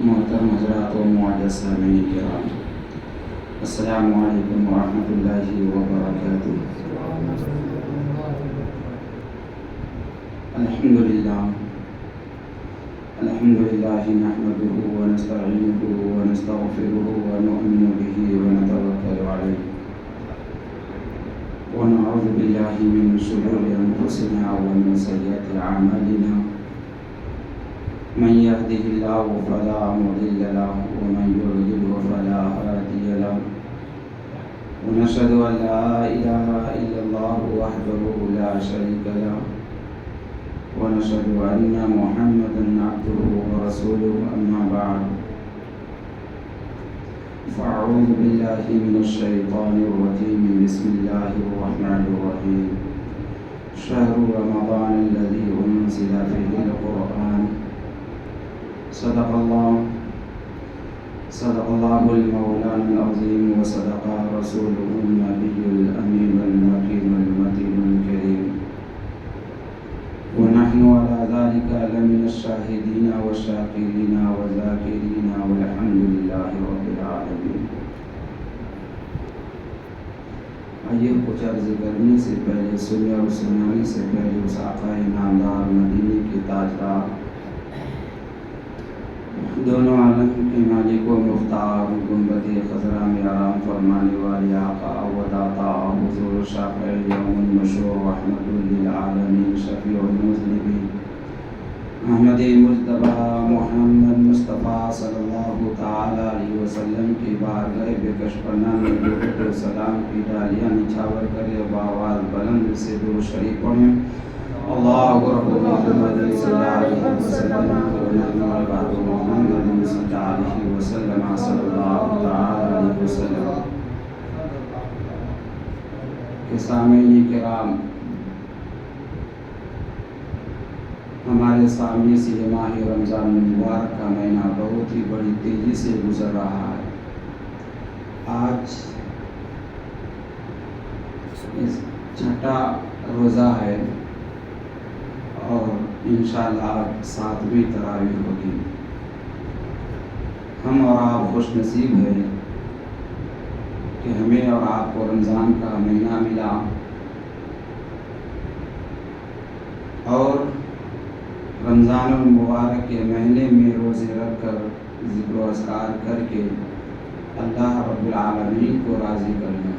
محترم حضرات و معزز سامعین کرام، السلام علیکم ورحمۃ اللہ وبرکاتہ۔ الحمدللہ نحمده ونستعینه ونستغفره ونؤمن به ونتوکل علیہ ونعوذ باللہ من شرور انفسنا ومن سیئات اعمالنا، من يهده الله فلا مضل له ومن يضلل فلا هادي له، ونشهد أن لا إله إلا الله وحده لا شريك له، ونشهد أن محمدا عبده ورسوله، أما بعد فأعوذ بالله من الشيطان الرجيم، بسم الله الرحمن الرحيم، شهر رمضان الذي أنزل فيه القرآن، صدق الله المولان العظيم، وصدق رسوله النبي الأمين المكين المتين الكريم، ونحن على ذلك لمن الشاهدين والشاكرين والذاكرين، والحمد لله رب العالمين۔ آئیے کچھ عرض کرنے سے پہلے، سننے اور سنانے سے پہلے اس آقا نامدار مدینے کے تاجدار، دونوں عالم کے مالک و مختار، گنبد خضرا میں آرام فرمانے والے آقا و داتا حضور شافع یوم المشور، رحمت للعالمین، شفیع المذنبین، احمد مجتبی محمد مصطفیٰ صلی اللہ تعالی علیہ وسلم کی بارگاہ بکش پناہ میں درود و سلام کی ڈالیاں نچھاور کرے، بآواز بلند سے درود شریف پڑھیں۔ اللہ رب محمد صلی اللہ علیہ وسلم، ونحن عباد محمد صلی اللہ علیہ وسلم، صلی اللہ تعالی علیہ وسلم۔ کہ سامعین کرام، ہمارے سامنے سے ماہ رمضان المبارک کا مہینہ بہت ہی بڑی تیزی سے گزر رہا ہے۔ آج چھٹا روزہ ہے اور انشاءاللہ 7ویں تراویح ہوگی۔ ہم اور آپ خوش نصیب ہیں کہ ہمیں اور آپ کو رمضان کا مہینہ ملا، اور رمضان المبارک کے مہینے میں روزے رکھ کر، ذکر و اذکار کر کے اللہ رب العالمین کو راضی کرنا،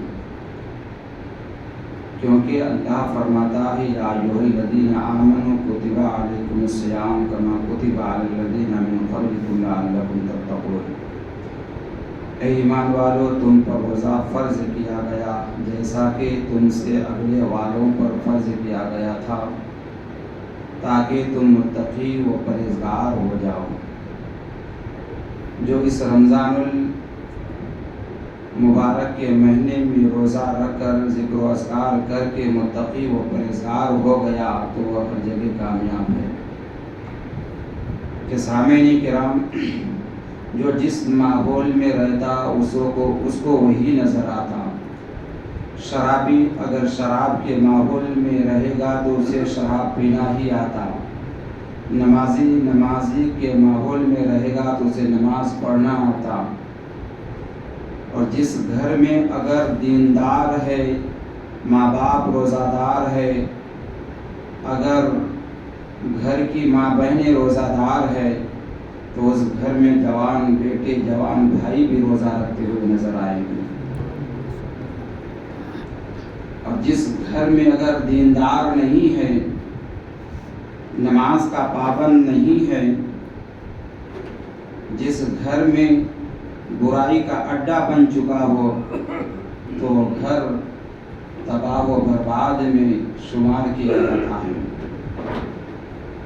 کیونکہ اللہ فرماتا ہے یا ایھا الذین آمنوا کتب علیکم الصیام کما کتب علی الذین من قبلکم لعلکم تتقون۔ اے ایمان والو، تم پر روزہ فرض کیا گیا جیسا کہ تم سے اگلے والوں پر فرض کیا گیا تھا، تاکہ تم متقی و پرہیزگار ہو جاؤ۔ جو اس رمضان مبارک کے مہینے میں روزہ رکھ کر، ذکر و اذکار کر کے متقی و پرہیزگار ہو گیا تو وہ ہر جگہ کامیاب ہے۔ کہ سامعین کرام، جو جس ماحول میں رہتا اس کو وہی نظر آتا۔ شرابی اگر شراب کے ماحول میں رہے گا تو اسے شراب پینا ہی آتا۔ نمازی کے ماحول میں رہے گا تو اسے نماز پڑھنا آتا۔ اور جس گھر میں اگر دیندار ہے، ماں باپ روزہ دار ہے، اگر گھر کی ماں بہنیں روزہ دار ہے تو اس گھر میں جوان بیٹے، جوان بھائی بھی روزہ رکھتے ہوئے نظر آئیں گے۔ اور جس گھر میں اگر دیندار نہیں ہے، نماز کا پابند نہیں ہے، جس گھر میں برائی کا اڈا بن چکا ہو تو گھر تباہ و برباد میں شمار کیا جاتا ہے۔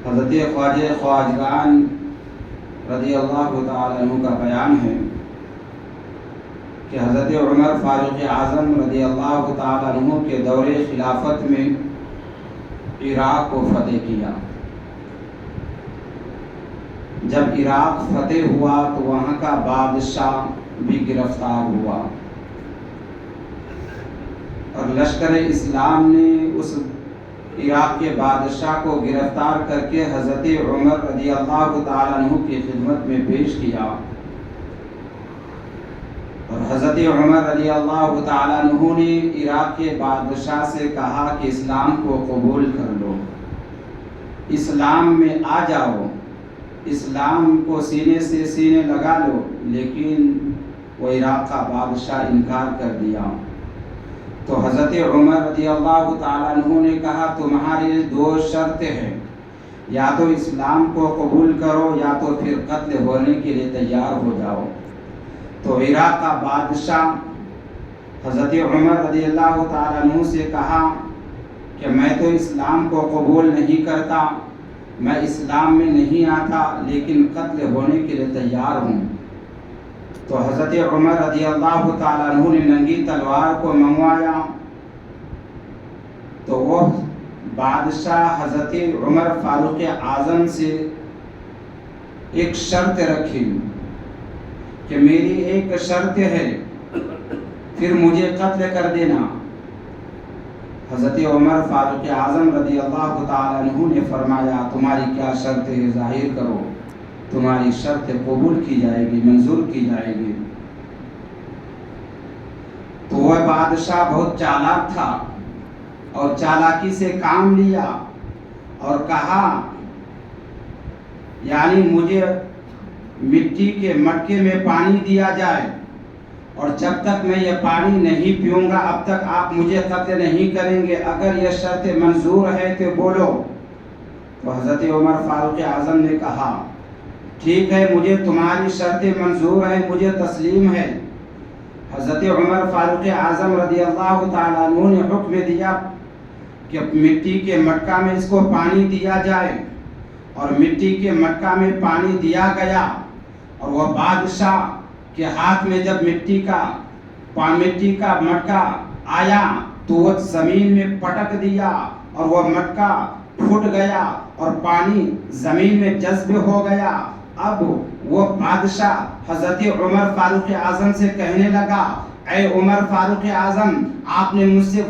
حضرت خواجہ خواجگان رضی اللہ تعالیٰ عنہ کا بیان ہے کہ حضرت عمر فاروق اعظم رضی اللہ تعالیٰ عنہ کے دور خلافت میں عراق کو فتح کیا۔ جب عراق فتح ہوا تو وہاں کا بادشاہ بھی گرفتار ہوا، اور لشکر اسلام نے اس عراق کے بادشاہ کو گرفتار کر کے حضرت عمر رضی اللہ تعالیٰ عنہ کی خدمت میں پیش کیا، اور حضرت عمر رضی اللہ تعالیٰ عنہ نے عراق کے بادشاہ سے کہا کہ اسلام کو قبول کر لو، اسلام میں آ جاؤ، اسلام کو سینے سے سینے لگا لو، لیکن وہ عراق کا بادشاہ انکار کر دیا۔ تو حضرت عمر رضی اللہ تعالیٰ عنہ نے کہا تمہاری دو شرطیں ہیں، یا تو اسلام کو قبول کرو یا تو پھر قتل ہونے کے لیے تیار ہو جاؤ۔ تو عراق کا بادشاہ حضرت عمر رضی اللہ تعالیٰ عنہ سے کہا کہ میں تو اسلام کو قبول نہیں کرتا، میں اسلام میں نہیں آتا، لیکن قتل ہونے کے لیے تیار ہوں۔ تو حضرت عمر رضی اللہ تعالیٰ عنہ نے ننگی تلوار کو منگوایا، تو وہ بادشاہ حضرت عمر فاروق اعظم سے ایک شرط رکھی کہ میری ایک شرط ہے، پھر مجھے قتل کر دینا۔ حضرت عمر فاروق اعظم رضی اللہ تعالیٰ عنہ نے فرمایا تمہاری کیا شرط ہے، ظاہر کرو، تمہاری شرط قبول کی جائے گی، منظور کی جائے گی۔ تو وہ بادشاہ بہت چالاک تھا اور چالاکی سے کام لیا اور کہا یعنی مجھے مٹی کے مٹکے میں پانی دیا جائے، اور جب تک میں یہ پانی نہیں پیوں گا اب تک آپ مجھے قتل نہیں کریں گے، اگر یہ شرط منظور ہے تو بولو۔ تو حضرت عمر فاروق اعظم نے کہا ٹھیک ہے، مجھے تمہاری شرط منظور ہے، مجھے تسلیم ہے۔ حضرت عمر فاروق اعظم رضی اللہ تعالیٰ عنہ نے حکم دیا کہ مٹی کے مٹکا میں اس کو پانی دیا جائے، اور مٹی کے مٹکا میں پانی دیا گیا، اور وہ بادشاہ کے ہاتھ میں جب مٹی کا مٹکا آیا تو وہ زمین میں پٹک دیا، اور وہ مٹکا پھٹ گیا اور پانی زمین میں جذب ہو گیا۔ اب وہ بادشاہ حضرت عمر فاروق اعظم سے کہنے لگا اے عمر فاروق اعظم، آپ نے مجھ سے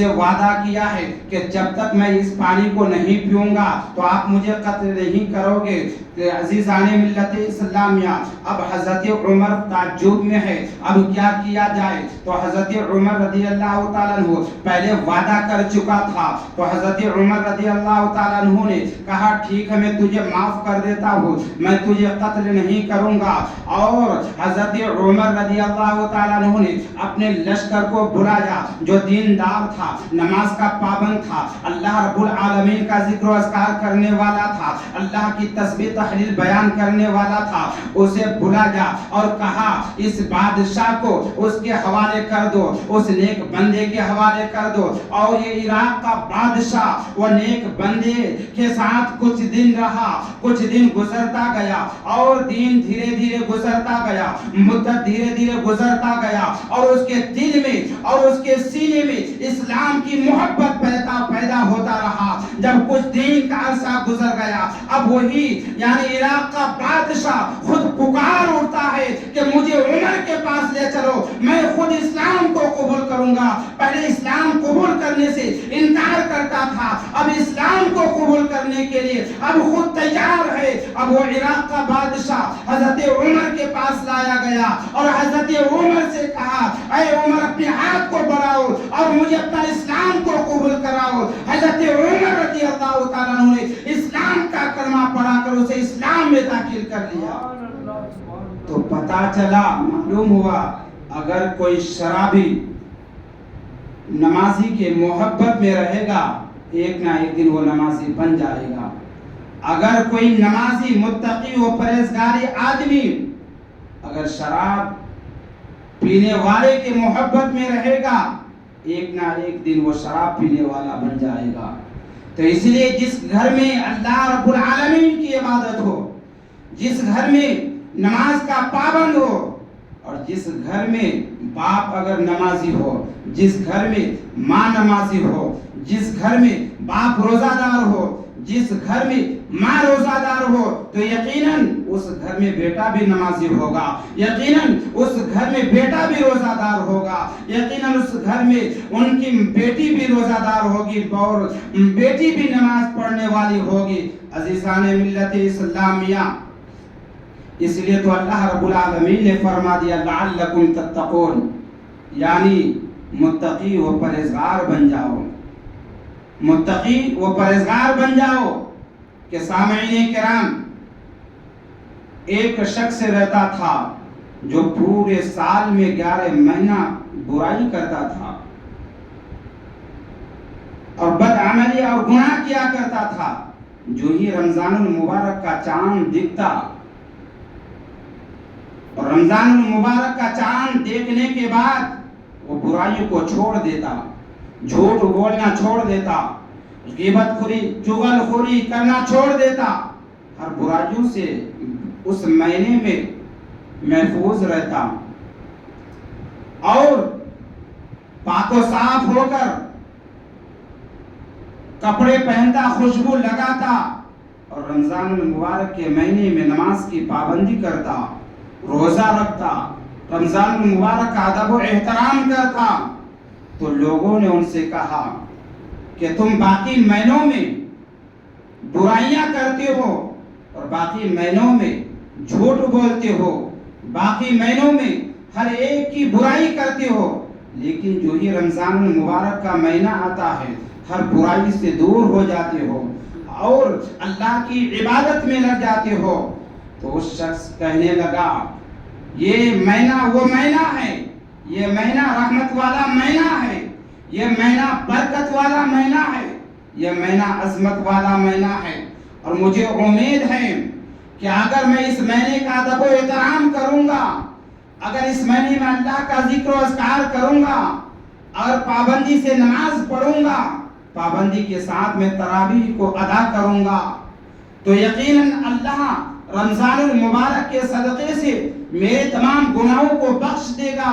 وعدہ کیا ہے کہ جب تک میں اس پانی کو نہیں پیوں گا تو آپ مجھے قتل نہیں کرو گے۔ عزیزان ملت اسلامیہ، اب حضرت عمر تعجب میں ہے، اب کیا کیا جائے؟ تو حضرت عمر رضی اللہ تعالیٰ عنہ پہلے وعدہ کر چکا تھا، تو حضرت عمر رضی اللہ تعالیٰ عنہ نے کہا ٹھیک ہے میں تجھے معاف کر دیتا ہوں، میں تجھے قتل نہیں کروں گا۔ اور حضرت عمر رضی اللہ تعالیٰ عنہ نے اپنے لشکر کو بلایا جو دیندار تھا، نماز کا پابند تھا، اللہ رب العالمین کا ذکر و اذکار کرنے والا تھا، اللہ کی تسبیح تحلیل بیان کرنے والا تھا، اسے بلایا اور کہا اس بادشاہ کو اس کے حوالے کر دو، اس نیک بندے کے حوالے کر دو۔ اور یہ عراق کا بادشاہ وہ نیک بندے کے ساتھ کچھ دن رہا، کچھ دن گزرتا گیا، اور دن دھیرے دھیرے گزرتا گیا، مدت دھیرے دھیرے گزرتا گیا، اور اس کے دل میں اور اس کے سینے میں اسلام کی محبت پیدا ہوتا رہا۔ جب کچھ دن کا عرصہ گزر گیا، اب وہی یعنی عراق کا بادشاہ خود پکار اٹھتا ہے کہ مجھے عمر کے پاس لے چلو، میں خود اسلام کو قبول کروں گا۔ پہلے اسلام قبول کرنے سے انکار کرتا تھا، اب اسلام کو قبول کرنے کے لیے اب خود تیار ہے۔ اب وہ عراق کا بادشاہ حضرت عمر کے پاس لایا گیا اور حضرت عمر سے کہا اے عمر اپنے ہاتھ کو بڑھاؤ اور مجھے اپنا اسلام کو قبول کراؤ۔ حضرت عمر رضی اللہ تعالیٰ عنہ نے اسلام کا کلمہ پڑھا کر اسے اسلام میں داخل کر لیا۔ تو پتہ چلا، معلوم ہوا اگر کوئی شرابی نمازی کے محبت میں رہے گا ایک نہ ایک دن وہ نمازی بن جائے گا۔ اگر کوئی نمازی متقی و پرہیزگار آدمی اگر شراب پینے والے کے محبت میں رہے گا ایک نہ ایک دن وہ شراب پینے والا بن جائے گا۔ تو اس لیے جس گھر میں اللہ رب العالمین کی عبادت ہو، جس گھر میں نماز کا پابند ہو، اور جس گھر میں باپ اگر نمازی ہو، جس گھر میں ماں نمازی ہو، جس گھر میں باپ روزہ دار ہو، جس گھر میں ماں روزہ دار ہو تو یقیناً اس گھر میں بیٹا بھی نمازی ہوگا، یقیناً اس گھر میں بیٹا بھی روزہ دار ہوگا، یقیناً اس گھر میں ان کی بیٹی بھی روزہ دار ہوگی اور بیٹی بھی نماز پڑھنے والی ہوگی۔ عزیزان ملت اسلامیہ، اس لیے تو اللہ رب العالمین نے فرما دیا لعلکم تتقون، یعنی متقی و پرہیزگار بن جاؤ، متقی و پرہیزگار بن جاؤ۔ کہ سامعین کرام، ایک شخص رہتا تھا جو پورے سال میں 11 مہینہ برائی کرتا تھا اور بدعملی اور گناہ کیا کرتا تھا۔ جو ہی رمضان المبارک کا چاند دکھتا اور رمضان المبارک کا چاند دیکھنے کے بعد وہ برائی کو چھوڑ دیتا، جھوٹ بولنا چھوڑ دیتا، غیبت خوری چغل خوری کرنا چھوڑ دیتا، ہر برائیوں سے اس مہینے میں محفوظ رہتا اور پاک و صاف ہو کر کپڑے پہنتا، خوشبو لگاتا اور رمضان المبارک کے مہینے میں نماز کی پابندی کرتا، روزہ رکھتا، رمضان المبارک کا ادب و احترام کرتا۔ تو لوگوں نے ان سے کہا کہ تم باقی مہینوں میں برائیاں کرتے ہو اور باقی مہینوں میں جھوٹ بولتے ہو، باقی مہینوں میں ہر ایک کی برائی کرتے ہو، لیکن جو ہی رمضان المبارک کا مہینہ آتا ہے ہر برائی سے دور ہو جاتے ہو اور اللہ کی عبادت میں لگ جاتے ہو۔ تو اس شخص کہنے لگا یہ مہینہ وہ مہینہ ہے، یہ مہینہ رحمت والا مہینہ ہے، یہ مہینہ برکت والا مہینہ ہے، یہ مہینہ عظمت والا مہینہ ہے، اور مجھے امید ہے کہ اگر میں اس مہینے کا ادب و احترام کروں گا، اگر اس مہینے میں اللہ کا ذکر و اذکار کروں گا اور پابندی سے نماز پڑھوں گا، پابندی کے ساتھ میں تراویح کو ادا کروں گا، تو یقیناً اللہ رمضان المبارک کے صدقے سے میرے تمام گناہوں کو بخش دے گا۔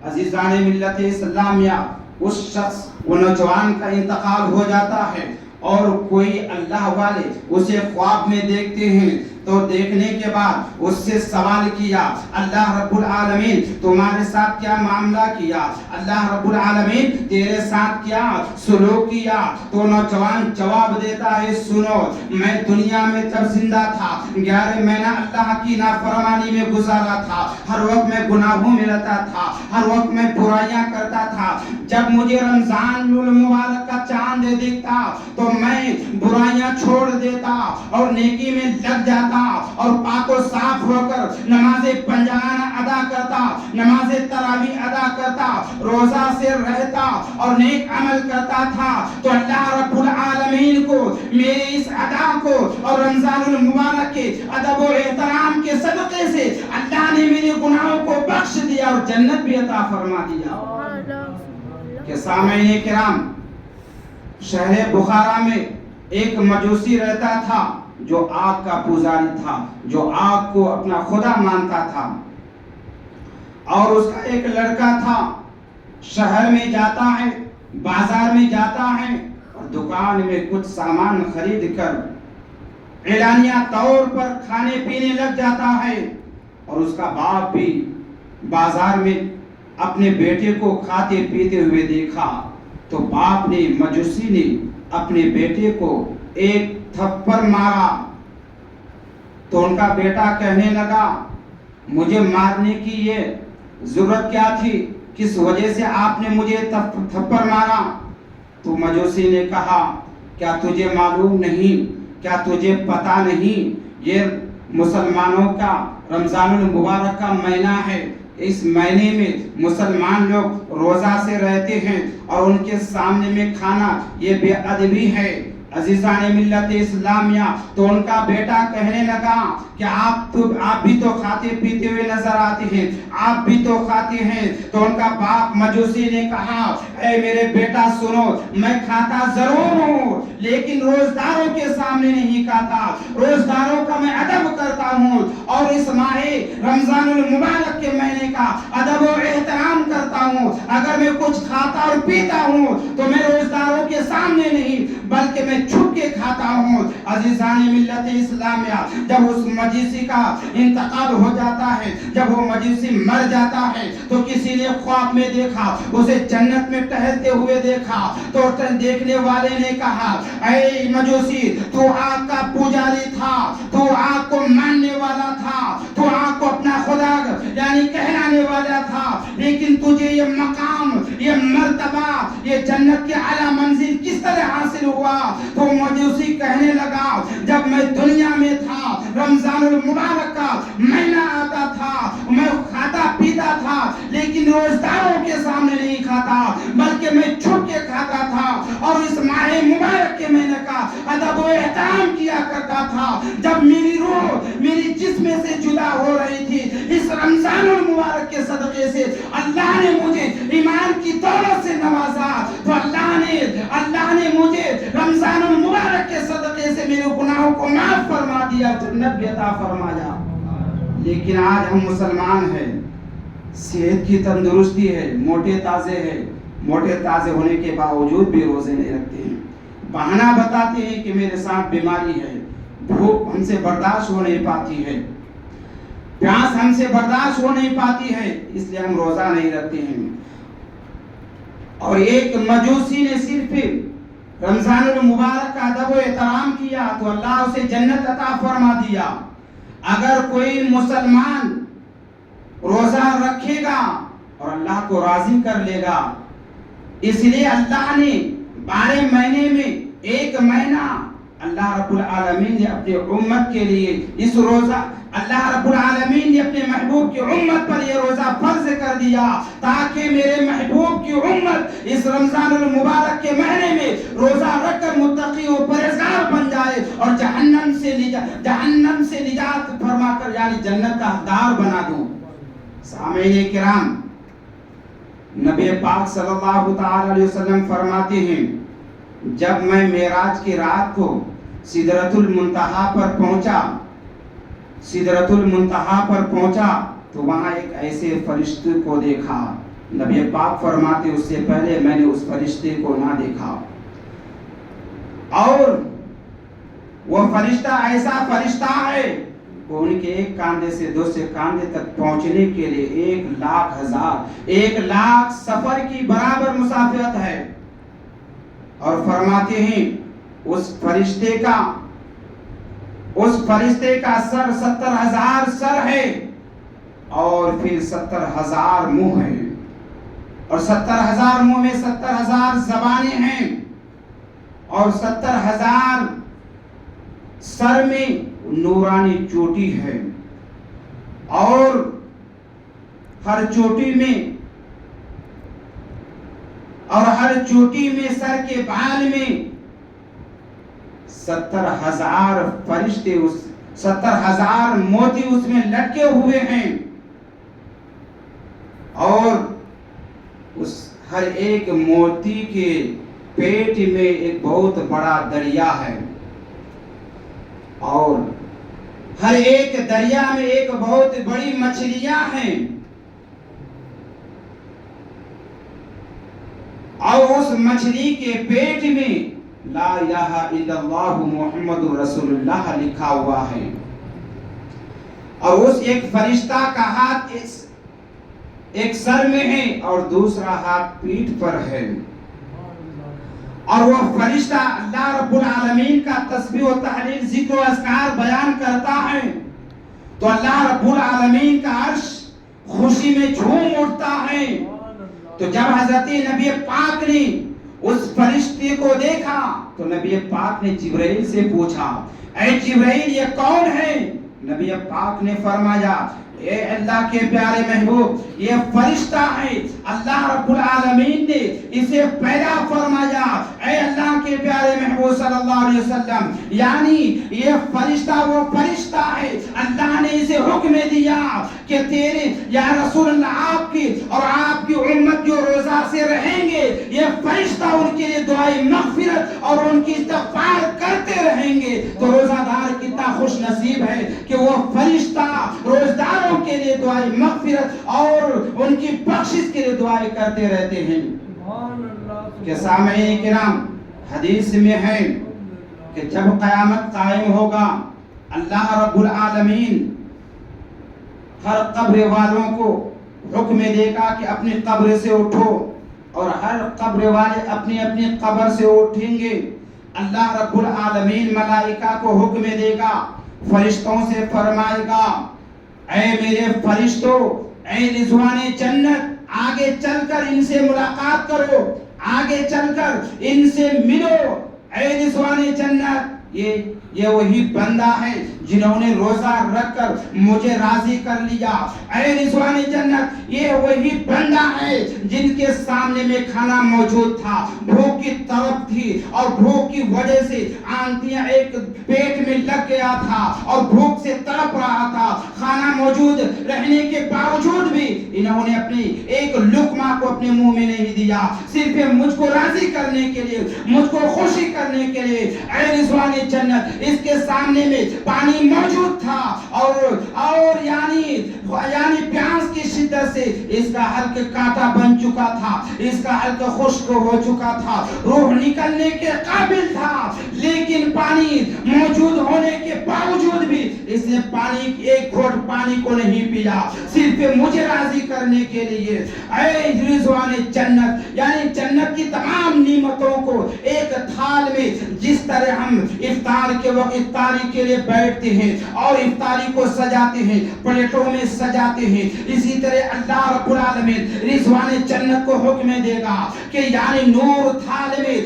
عزیزان ملت اسلامیہ، اس شخص وہ نوجوان کا انتقال ہو جاتا ہے اور کوئی اللہ والے اسے خواب میں دیکھتے ہیں، تو دیکھنے کے بعد اس سے سوال کیا اللہ رب العالمین تمہارے ساتھ کیا معاملہ کیا، اللہ رب العالمین تیرے ساتھ کیا سلوک کیا؟ تو نوجوان جواب دیتا ہے سنو، میں دنیا میں جب زندہ تھا 11 مہینہ اللہ کی نافرمانی میں گزارا تھا، ہر وقت میں گناہوں میں رہتا تھا، ہر وقت میں برائیاں کرتا تھا، جب مجھے رمضان المبارک کا چاند دکھتا تو میں برائیاں چھوڑ دیتا اور نیکی میں لگ جاتا اور پاک و صاف ہو کر نماز پنجانہ ادا کرتا، نماز تراویح ادا کرتا، روزہ سے رہتا اور نیک عمل کرتا تھا۔ تو اللہ رب العالمین کو میرے اس ادا کو اور رمضان المبارک کے ادب و احترام کے صدقے سے اللہ نے میرے گناہوں کو بخش دیا اور جنت بھی عطا فرما دیا۔ کہ سامعین کرام، شہر بخارا میں ایک مجوسی رہتا تھا جو آگ کا پجاری تھا، جو آگ کو اپنا خدا مانتا تھا، اور اس کا ایک لڑکا تھا، شہر میں جاتا ہے، بازار میں جاتا ہے اور دکان میں کچھ سامان خرید کر اعلانیہ طور پر کھانے پینے لگ جاتا ہے، اور اس کا باپ بھی بازار میں اپنے بیٹے کو کھاتے پیتے ہوئے دیکھا، تو باپ نے مجوسی نے اپنے بیٹے کو ایک تھپڑ مارا۔ تو ان کا بیٹا کہنے لگا مجھے مارنے کی یہ ضرورت کیا تھی، کس وجہ سے آپ نے مجھے تھپڑ مارا؟ تو مجوسی نے کہا کیا تجھے معلوم نہیں، کیا تجھے پتا نہیں یہ مسلمانوں کا رمضان المبارک کا مہینہ ہے، اس مہینے میں مسلمان لوگ روزہ سے رہتے ہیں اور ان کے سامنے میں کھانا یہ بے ادبی ہے۔ عزیزان ملت اسلامیہ، تو ان کا بیٹا کہنے لگا کہ آپ بھی تو کھاتے پیتے ہوئے نظر آتے ہیں، آپ بھی تو کھاتے ہیں۔ تو ان کا باپ مجوسی نے کہا اے میرے بیٹا سنو، میں کھاتا ضرور ہوں لیکن روزداروں کے سامنے نہیں کھاتا، روزداروں کا میں ادب کرتا ہوں اور اس ماہ رمضان المبارک کے مہینے کا ادب و احترام کرتا ہوں. اگر میں کچھ کھاتا اور پیتا ہوں تو میں روزداروں کے سامنے نہیں بلکہ میں چھپ کے کھاتا ہوں. عزیزان ملت اسلامیہ، جب اس مجوسی کا انتقال ہو جاتا ہے، جب وہ مجوسی مر جاتا ہے تو کسی نے خواب میں دیکھا، اسے جنت میں ٹہلتے ہوئے دیکھا تو دیکھنے والے نے کہا اے مجوسی، تو آگ کا پجاری تھا، تو آگ کو ماننے والا تھا، تو آگ کو اپنا خدا یعنی کہلانے والا تھا، لیکن تجھے یہ مقام، یہ مرتبہ، یہ جنت کی اعلیٰ منزل کس طرح حاصل ہوا؟ تو مجوسی کہنے لگا جب میں دنیا میں تھا، رمضان المبارک کا مہینہ آتا تھا، میں کھاتا پیتا تھا لیکن روزداروں کے سامنے نہیں کھاتا بلکہ میں چھپ کے کھاتا تھا اور اس ماہ مبارک کے مہینے کا ادب و احترام کیا کرتا تھا. جب میری روح میری جسم سے جدا ہو رہی تھی، اس رمضان المبارک کے صدقے سے اللہ نے مجھے ایمان کی دولت سے نوازا، تو اللہ نے مجھے رمضان المبارک کے صدقے سے میرے گناہوں کو معاف فرما دیا، جنت بھی عطا فرمایا. لیکن آج ہم مسلمان ہیں، صحت کی تندرستی ہے، موٹے تازے ہونے کے باوجود بھی روزے نہیں رکھتے ہیں. بہانہ بتاتے ہیں کہ میرے ساتھ بیماری ہے، بھوک ہم سے برداشت ہو نہیں پاتی ہے، پیاس ہم سے برداشت ہو نہیں پاتی ہے، اس لیے ہم روزہ نہیں رکھتے ہیں. اور ایک مجوسی نے صرف رمضان المبارک کا ادب و احترام کیا تو اللہ اسے جنت عطا فرما دیا. اگر کوئی مسلمان روزہ رکھے گا اور اللہ کو راضی کر لے گا، اس لیے اللہ نے 12 مہینے میں ایک مہینہ اللہ رب العالمین نے اپنے امت کے لیے اس روزہ، اللہ رب العالمین نے اپنے محبوب کی امت پر یہ روزہ فرض کر دیا تاکہ میرے محبوب کی امت اس رمضان المبارک کے مہینے میں روزہ رکھ کر متقی و پرہیزگار بن جائے اور جہنم سے نجات فرما کر یعنی جنت کا حقدار بنا دو. سامعین کرام، نبی پاک صلی اللہ تعالی علیہ وسلم فرماتے ہیں جب میں معراج کی رات کو سدرۃ المنتہا پر پہنچا تو وہاں ایک ایسے فرشتے کو دیکھا. نبی پاک فرماتے اس سے پہلے میں نے اس فرشتے کو نہ دیکھا، اور وہ فرشتہ ایسا فرشتہ ہے کہ ان کے ایک کاندھے سے دوسرے کاندھے تک پہنچنے کے لیے 1,00,000 سفر کی برابر مسافت ہے. اور فرماتے ہیں اس فرشتے کا سر 70,000 سر ہے اور پھر 70,000 منہ ہے، اور 70,000 منہ میں 70,000 زبانیں ہیں، اور 70,000 سر میں نورانی چوٹی ہے، اور ہر چوٹی میں سر کے بال میں 70,000 فرشتے 70,000 موتی اس میں لٹکے ہوئے ہیں، اور اس ہر ایک موتی کے پیٹ میں ایک بہت بڑا دریا ہے، اور ہر ایک دریا میں ایک بہت بڑی مچھلیاں ہیں، اور اس مچھلی کے پیٹ میں لا الہ الا اللہ محمد رسول اللہ لکھا ہوا ہے. اور اس ایک فرشتہ کا ہاتھ ایک سر میں ہے اور دوسرا ہاتھ پیٹھ پر ہے، اور وہ فرشتہ اللہ رب العالمین کا تسبیح و تحلیل ذکر و اذکار بیان کرتا ہے تو اللہ رب العالمین کا عرش خوشی میں جھوم اٹھتا ہے. تو جب حضرت نبی پاک نے اس فرشتے کو دیکھا تو نبی پاک نے جبرائیل سے پوچھا اے جبرائیل یہ کون ہے؟ نبی پاک نے فرمایا اے اللہ کے پیارے محبوب یہ فرشتہ ہے، اللہ رب العالمین نے اسے پیدا فرمایا. اے اللہ کے پیارے محبوب صلی اللہ علیہ وسلم، یعنی یہ فرشتہ وہ فرشتہ ہے، اللہ نے اسے حکم دیا کہ تیرے یا رسول اللہ آپ کی اور آپ کی امت جو روزہ سے رہیں گے یہ فرشتہ ان کے لیے دعائیں مغفرت اور ان کی استغفار کرتے رہیں گے. تو روزہ دار کتنا خوش نصیب ہے کہ وہ فرشتہ روزداروں کے لیے دعائیں مغفرت اور ان کی بخشش کے لیے دعائیں کرتے رہتے ہیں۔ کہ سامعین کرام، حدیث میں ہے کہ جب قیامت قائم ہوگا اللہ رب العالمین ہر قبر والوں کو حکم دے گا کہ اپنی قبر سے اٹھو، اور ہر قبر والے اپنی اپنی قبر سے اٹھیں گے۔ اللہ رب العالمین ملائکہ کو حکم دے گا، فرشتوں سے فرمائے گا اے میرے فرشتوں، اے رضوان جنت، آگے چل کر ان سے ملاقات کرو، آگے چل کر ان سے ملو۔ اے رضوان جنت، یہ وہی بندہ ہے جنہوں نے روزہ رکھ کر مجھے راضی کر لیا۔ اے رضوان جنت، یہ وہی بندہ ہے جن کے سامنے میں کھانا موجود تھا، بھوک کی طلب تھی اور بھوک کی وجہ سے آنتیاں ایک پیٹ میں لگ گیا تھا اور بھوک سے تڑپ رہا تھا، کھانا موجود رہنے کے باوجود بھی انہوں نے اپنی ایک لقمہ کو اپنے منہ میں نہیں دیا، صرف مجھ کو راضی کرنے کے لیے، مجھ کو خوشی کرنے کے لیے۔ اے رضوان جنت، اس کے سامنے میں پانی موجود تھا اور یعنی پیاس کی شدت سے اس کا حلق کانٹا بن چکا تھا، اس کا حلق خشک ہو چکا تھا، روح نکلنے کے قابل تھا، لیکن پانی موجود ہونے کے باوجود بھی اس نے ایک گھونٹ پانی کو نہیں پیا، صرف مجھے راضی کرنے کے لیے۔ اے رضوان جنت، یعنی جنت کی تمام نعمتوں کو ایک تھال میں، جس طرح ہم افطار کے وقت افطاری کے لیے بیٹھتے ہیں اور افطاری کو سجاتے ہیں، پلیٹوں میں سجاتے ہیں، اسی طرح اللہ رب العالمین رضوان جنت کو حکم دے گا کہ یعنی نور تھال میں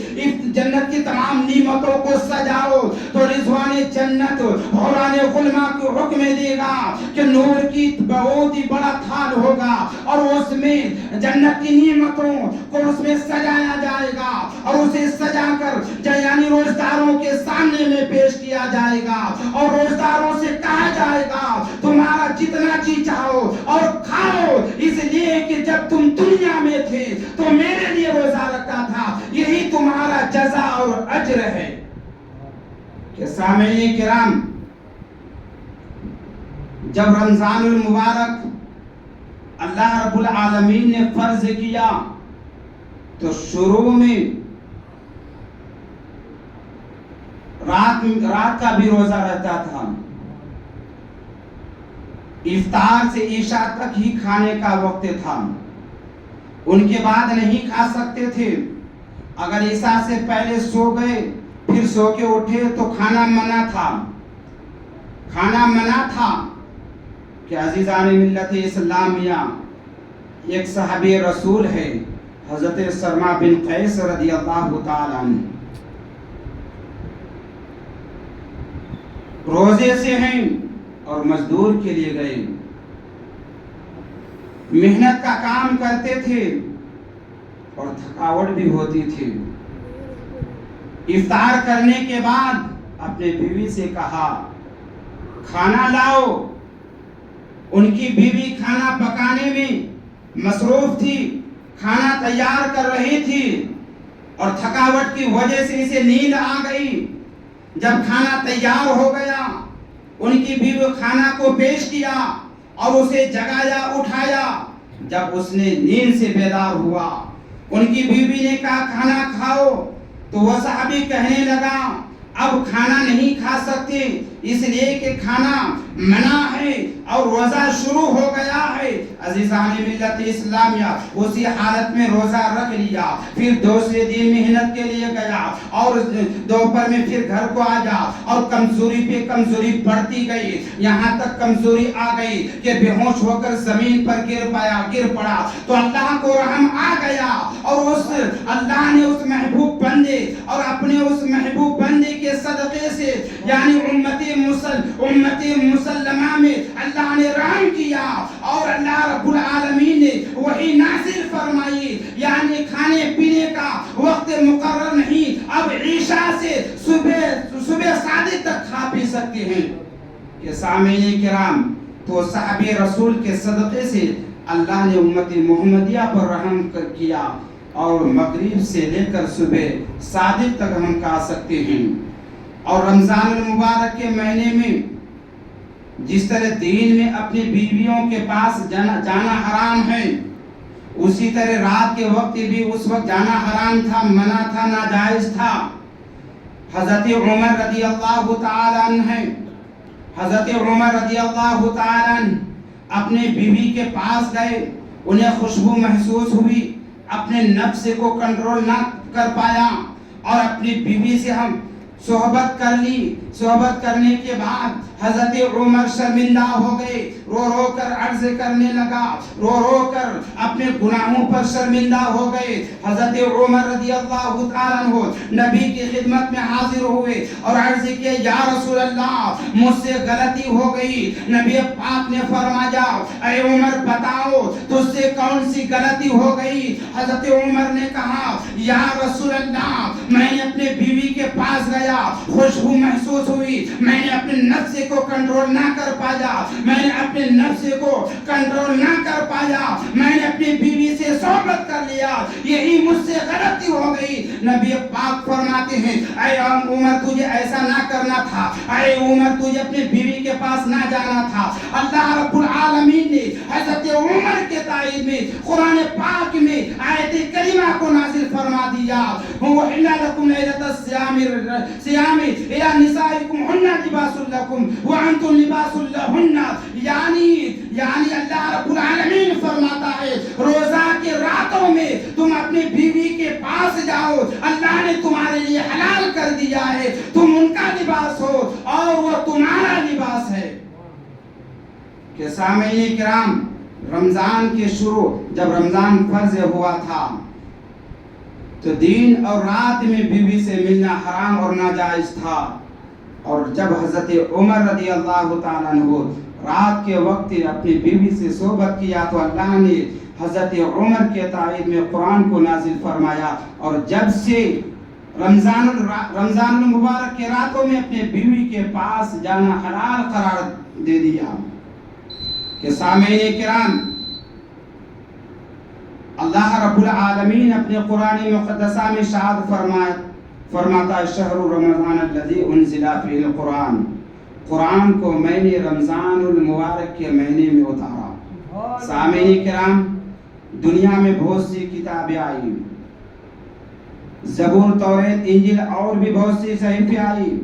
جنت کی تمام نعمتوں کو سجاؤ۔ تو رضوان جنت حوران غلما کو حکم دے گا کہ نور کی بہت ہی بڑا تھال ہوگا اور اس میں جنت کی نعمتوں کو اس میں سجایا جائے گا اور اسے سجا کر یعنی روزداروں کے سامنے میں پیش کیا جائے گا اور روزداروں سے کہا جائے گا تمہارا جتنا جی چاہو اور کھاؤ، اس لیے کہ جب تم دنیا میں تھے تو میرے لیے روزہ رکھا تھا، یہی تمہارا جزا اور اجر ہے۔ کہ سامعین کرام، جب رمضان المبارک اللہ رب العالمین نے فرض کیا تو شروع میں رات کا بھی روزہ رہتا تھا، افطار سے عشاء تک ہی کھانے کا وقت تھا، ان کے بعد نہیں کھا سکتے تھے۔ اگر عشاء سے پہلے سو گئے پھر سو کے اٹھے تو کھانا منع تھا۔ کہ عزیزان ملت اسلامیہ، ایک صحابی رسول ہے حضرت سرما بن قیس رضی اللہ تعالی عنہ، روزے سے ہیں اور مزدور کے لیے گئے، محنت کا کام کرتے تھے اور تھکاوٹ بھی ہوتی تھی۔ افطار کرنے کے بعد اپنے بیوی سے کہا کھانا لاؤ۔ ان کی بیوی کھانا پکانے میں مصروف تھی، کھانا تیار کر رہی تھی اور تھکاوٹ کی وجہ سے اسے نیند آ گئی۔ جب کھانا تیار ہو گیا، ان کی بیوی کھانا کو پیش کیا اور اسے جگایا، اٹھایا۔ جب اس نے نیند سے بیدار ہوا، ان کی بیوی نے کہا کھانا کھاؤ، تو وہ صحابی کہنے لگا اب کھانا نہیں کھا سکتے، اس لیے کہ کھانا منع ہے اور روزہ شروع ہو گیا ہے۔ عزیزان ملت اسلامیہ، اسی حالت میں روزہ رکھ لیا، پھر دوسرے دن محنت کے لیے گیا اور دوپہر میں پھر گھر کو آیا اور کمزوری پہ کمزوری بڑھتی گئی، یہاں تک کمزوری آ گئی کہ بے ہوش ہو کر زمین پر گر پڑا۔ تو اللہ کو رحم آ گیا اور اللہ نے اس محبوب بندے اور اپنے اس محبوب بندے کے صدقے سے یعنی امتی مسلمہ میں اللہ نے رحم کیا اور اللہ رب العالمین نے وہی نازل فرمائی، یعنی کھانے پینے کا وقت مقرر نہیں، اب عشاء سے صبح صادق تک کھا پی سکتے ہیں۔ کہ سامعین کرام، تو صحابی رسول کے صدقے سے اللہ نے امتی محمدیہ پر رحم کیا اور مغرب سے لے کر صبح صادق تک ہم کھا سکتے ہیں۔ اور رمضان المبارک کے مہینے میں جس طرح دین میں اپنی بیویوں کے پاس جانا حرام ہے، اسی طرح رات کے وقت بھی اس وقت جانا حرام تھا، منع تھا، ناجائز تھا۔ حضرت عمر رضی اللہ تعالیٰ عنہ حضرت عمر رضی اللہ تعالیٰ عنہ اپنے بیوی کے پاس گئے، انہیں خوشبو محسوس ہوئی، اپنے نفس کو کنٹرول نہ کر پایا اور اپنی بیوی سے ہم صحبت کر لی۔ صحبت کرنے کے بعد حضرت عمر شرمندہ ہو گئے، رو رو کر عرض کرنے لگا، رو رو کر اپنے گناہوں پر شرمندہ ہو گئے۔ حضرت عمر رضی اللہ تعالیٰ عنہ نبی کی خدمت میں حاضر ہوئے اور عرض کیا، یا رسول اللہ مجھ سے غلطی ہو گئی۔ نبی پاک نے فرمایا، اے عمر بتاؤ تجھ سے کون سی غلطی ہو گئی؟ حضرت عمر نے کہا، یا رسول اللہ میں نے اپنے بیوی کے پاس گیا، خوشبو محسوس ہوئی، میں نے اپنے نفس کو کنٹرول نہ کر پایا، میں نے اپنے نفس کو کنٹرول نہ کر پایا، میں نے اپنی بیوی سے صحبت کر لیا، یہی مجھ سے غلطی ہو گئی۔ نبی پاک فرماتے ہیں، اے عمر تجھے ایسا نہ کرنا تھا، اے عمر تجھے اپنے بیوی کے پاس نہ جانا تھا۔ اللہ رب العالمین نے حضرت عمر کے تائید میں قرآن پاک میں آیت کریمہ کو نازل فرما دیا، وَأُحِلَّ لَكُمْ لَيْلَةَ الصِّيَامِ إِلَى نِسَائِكُمْ هُنَّ لِبَاسٌ لَكُمْ وَأَنْتُمْ لِبَاسٌ لَهُنَّ، یعنی اللہ رب العالمین فرماتا ہے روزہ کے راتوں میں تم اپنی بیوی کے پاس جاؤ، اللہ نے تمہارے لیے حلال کر دیا ہے، تم ان کا لباس ہو اور وہ تمہارا لباس ہے۔ کہ سامعین کرام، رمضان کے شروع جب رمضان فرض ہوا تھا تو دن اور رات میں بیوی سے ملنا حرام اور ناجائز تھا، اور جب حضرت عمر رضی اللہ تعالیٰ عنہ رات کے وقت اپنی بیوی سے صحبت کیا تو اللہ نے حضرت عمر کے تائید میں قرآن کو نازل فرمایا، اور جب سے رمضان المبارک کے راتوں میں اپنے بیوی کے پاس جانا حلال قرار دے دیا۔ کہ سامعین کرام، اللہ رب العالمین اپنے قرآن مقدسہ میں ارشاد فرماتا ہے، شہر رمضان الذی انزل فیہ القرآن، قرآن کو میں نے رمضان المبارک کے مہینے میں اتارا۔ سامعین کرام، دنیا میں بہت سی کتابیں آئی، زبور، توریت، انجیل اور بھی بہت سی صحیفیں آئی۔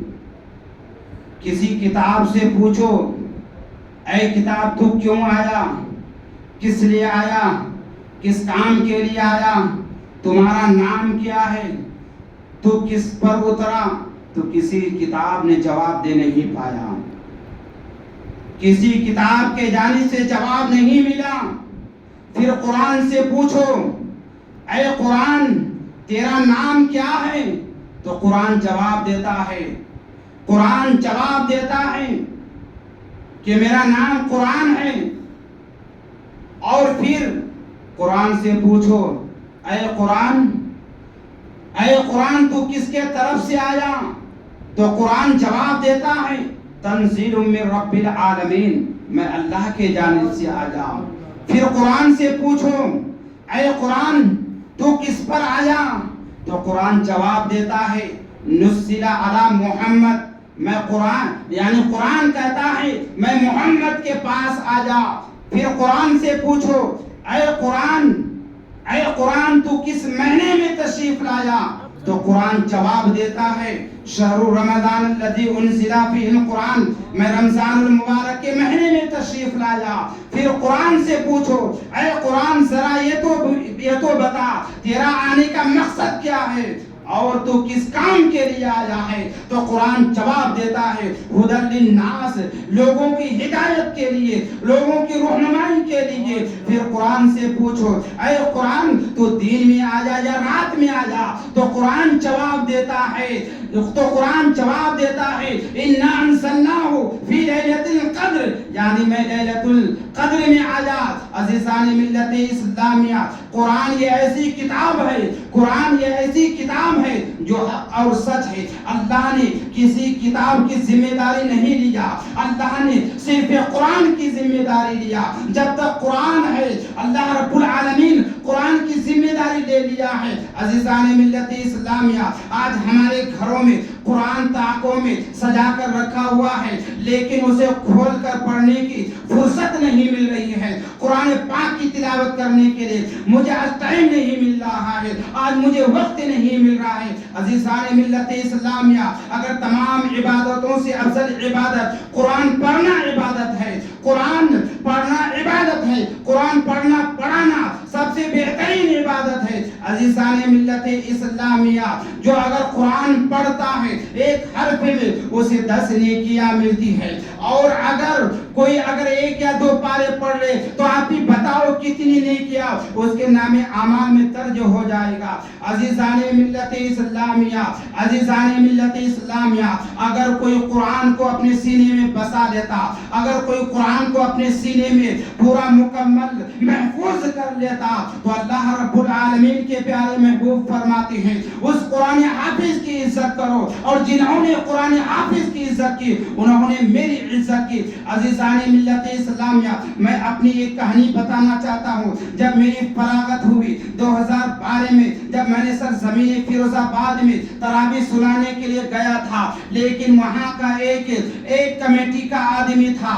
کسی کتاب سے پوچھو، اے کتاب تو کیوں آیا، کس لیے آیا، کس کام کے لیے آیا، تمہارا نام کیا ہے، تو کس پر اترا، تو کسی کتاب نے جواب دے نہیں پایا، کسی کتاب کے جانب سے جواب نہیں ملا۔ پھر قرآن سے پوچھو، اے قرآن تیرا نام کیا ہے، تو قرآن جواب دیتا ہے، قرآن جواب دیتا ہے کہ میرا نام قرآن ہے۔ اور پھر قرآن سے پوچھو، اے قرآن تو کس کے طرف سے آیا، تو قرآن جواب دیتا ہے، تنزیل من رب العالمین، میں اللہ کے جانب سے آیا۔ پھر قرآن سے پوچھو، اے قرآن تو کس پر آیا، تو قرآن جواب دیتا ہے، نزل علی محمد، میں قرآن کہتا ہے میں محمد کے پاس آیا۔ پھر قرآن سے پوچھو، اے قرآن تو کس مہینے میں تشریف لایا، تو قرآن جواب دیتا ہے، شہر رمضان الذی انزل فیہ القرآن، میں رمضان المبارک کے مہینے میں تشریف لایا۔ پھر قرآن سے پوچھو، اے قرآن ذرا یہ تو بتا تیرا آنے کا مقصد کیا ہے اور تو کس کام کے لیے آیا ہے، تو قرآن جواب دیتا ہے، ھدی للناس، لوگوں کی ہدایت کے لیے، لوگوں کی رہنمائی کے لیے۔ پھر قرآن سے پوچھو، اے قرآن تو دن میں آیا یا رات میں آیا، تو قرآن جواب دیتا ہے، اِنَّا أَنزَلْنَاهُ فِي لَيْلَةِ الْقَدْرِ، یعنی میں لیلۃ القدر میں آیا۔ عزیزان ملت اسلامیہ، قرآن یہ ایسی کتاب ہے جو حق اور سچ ہے۔ اللہ نے کسی کتاب کی ذمہ داری نہیں لیا، اللہ نے صرف قرآن کی ذمہ داری لیا۔ جب تک قرآن ہے اللہ رب العالمین قرآن کی ذمہ داری لے لیا ہے۔ عزیزان ملت اسلامیہ، آج ہمارے گھروں میں قرآن طاقوں میں سجا کر رکھا ہوا ہے لیکن اسے کھول کر پڑھنے کی فرصت نہیں مل رہی ہے. قرآن پاک کی تلاوت کرنے کے لیے مجھے آج ٹائم نہیں مل رہا ہے, آج مجھے وقت نہیں مل رہا ہے. عزیزان ملت اسلامیہ, اگر تمام عبادتوں سے افضل عبادت قرآن پڑھنا عبادت ہے, قرآن پڑھنا عبادت ہے, قرآن پڑھنا پڑھانا سب سے بہترین عبادت ہے. عزیزان ملت اسلامیہ, جو اگر قرآن پڑھتا ہے ایک حرف میں اسے 10 نیکیاں ملتی ہے, اور اگر کوئی ایک یا 2 پارے پڑھ لے تو آپ ہی بتاؤ کتنی نیکیاں اس کے نام اعمال میں درج ہو جائے گا. عزیزان ملت اسلامیہ, عزیزان ملت اسلامیہ, اگر کوئی قرآن کو اپنے سینے میں بسا لیتا, اگر کوئی قرآن کو اپنے سینے میں پورا مکمل محفوظ کر لیتا تو اللہ رب العالمین کے پیارے محبوب فرماتے ہیں اس قرآن حافظ کی عزت کرو, اور جنہوں نے قرآن حافظ کی عزت کی انہوں نے میری عزت کی. عزیزان ملت اسلامیہ, میں اپنی ایک کہانی بتانا چاہتا ہوں. جب میری فراغت ہوئی 2012 میں, جب میں نے سرزمین فیروز آباد میں تراویح سنانے کے لیے گیا تھا, لیکن وہاں کا ایک کمیٹی کا آدمی تھا,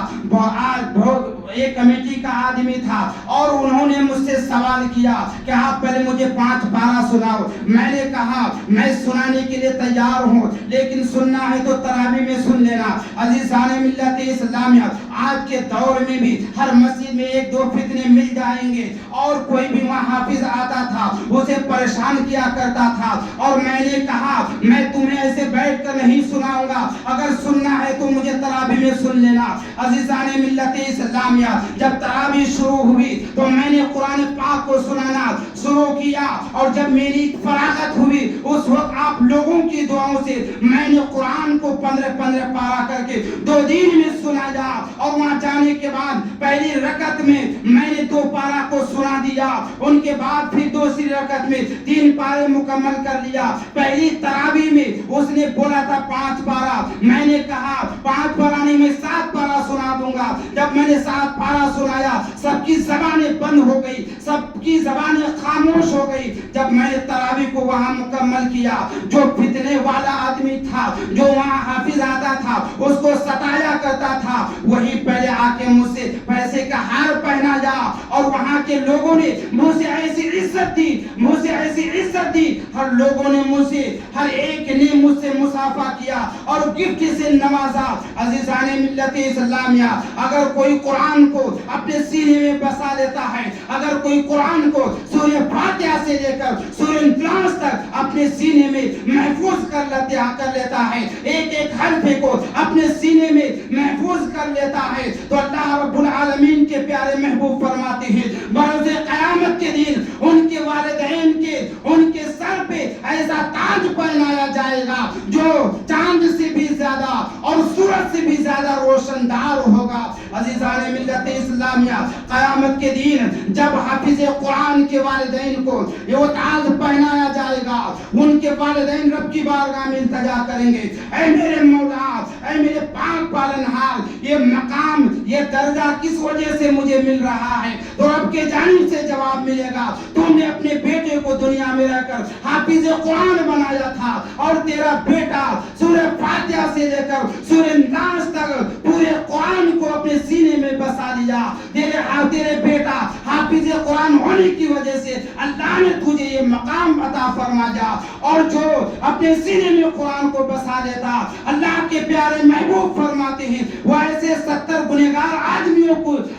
ایک کمیٹی کا آدمی تھا, اور انہوں نے مجھ سے سوال کیا کہ آپ پہلے مجھے 5 پارہ سناؤ. میں نے کہا میں سنانے کے لیے تیار ہوں, لیکن سننا ہے تو تراویح میں سن لینا. عزیزان ملت اسلامیہ, آج کے دور میں بھی ہر مسجد میں 1-2 فتنے مل جائیں گے, اور کوئی بھی وہاں حافظ آتا تھا اسے پریشان کیا کرتا تھا, اور میں نے کہا میں تمہیں ایسے بیٹھ کر نہیں سناؤں گا, اگر سننا ہے تو مجھے تراویح میں سن لینا. عزیزان ملت اسلامیہ, جب تراویح شروع ہوئی تو میں نے قرآن پاک کو سنانا شروع کیا, اور جب میری فراغت ہوئی اس وقت آپ لوگوں کی دعاؤں سے میں نے قرآن کو 15 پارہ کر کے 2 دن میں سنایا. اور وہاں جانے کے بعد پہلی رکعت میں نے 2 پارہ کو سنا دیا, ان کے بعد پھر دوسری رکعت میں 3 پارے مکمل کر لیا. پہلی تراویح میں اس نے بولا تھا 5 پارہ, میں نے کہا 5 پارہ نہیں, میں 7 پارہ سنا دوں گا. جب میں نے 7 پارہ سنایا سب کی زبانیں بند ہو گئی, سب کی زبانیں خاموش ہو گئی. جب میں نے تراویح کو وہاں مکمل کیا, جو فتنے والا آدمی تھا, جو وہاں حافظ آتا تھا اس کو ستایا کرتا تھا, وہی پہلے آ کے مجھ سے پیسے کا ہار پہنایا, اور وہاں کے لوگوں نے مجھ سے ایسی عزت دی, مجھ سے ایسی عزت دی, ہر لوگوں نے مجھ سے, ہر ایک نے مجھ سے مصافحہ کیا اور گفٹ سے نوازا. عزیزان ملت اسلامیہ, اگر کوئی قرآن کو اپنے سینے میں بسا لیتا ہے, اگر کوئی قرآن کو سورہ فاتحہ سے لے کر سورہ ناس تک اپنے سینے میں محفوظ کر لیتا ہے, ایک حرف کو اپنے سینے میں محفوظ کر لیتا ہے, تو اللہ رب العالمین کے پیارے محبوب فرماتے ہیں بروز قیامت کے دن ان کے والدین کے, ان کے سر پہ ایسا تاج پہنایا جائے گا جو چاند سے بھی زیادہ اور سورج سے بھی زیادہ روشن دار ہوگا. عزیزان ملت اسلامیہ, قیامت کے دن جب حافظ قرآن کے والدین کو یہ تاج پہنایا جائے گا, ان کے والدین رب کی بارگاہ میں التجا کریں گے, اے میرے مولا, اے میرے پاک پالنہار, یہ مقام, یہ درجہ کس وجہ سے مجھے مل رہا ہے؟ تو رب کے جانب سے جواب ملے گا, تم نے اپنے بیٹے کو دنیا میں رہ کر حافظ قرآن بنایا تھا, اور تیرا بیٹا سورہ فاتحہ سے لے کر سورہ ناس تک پورے قرآن کو اپنے سینے میں بسا لیا. تیرے بیٹا حافظ قرآن ہونے کی وجہ سے اللہ نے تجھے یہ مقام عطا فرمایا, اور جو اپنے سینے میں قرآن کو بسا لیتا, اللہ کے پیارے محبوب فرماتے ہیں وہ ایسے 70 گنہگار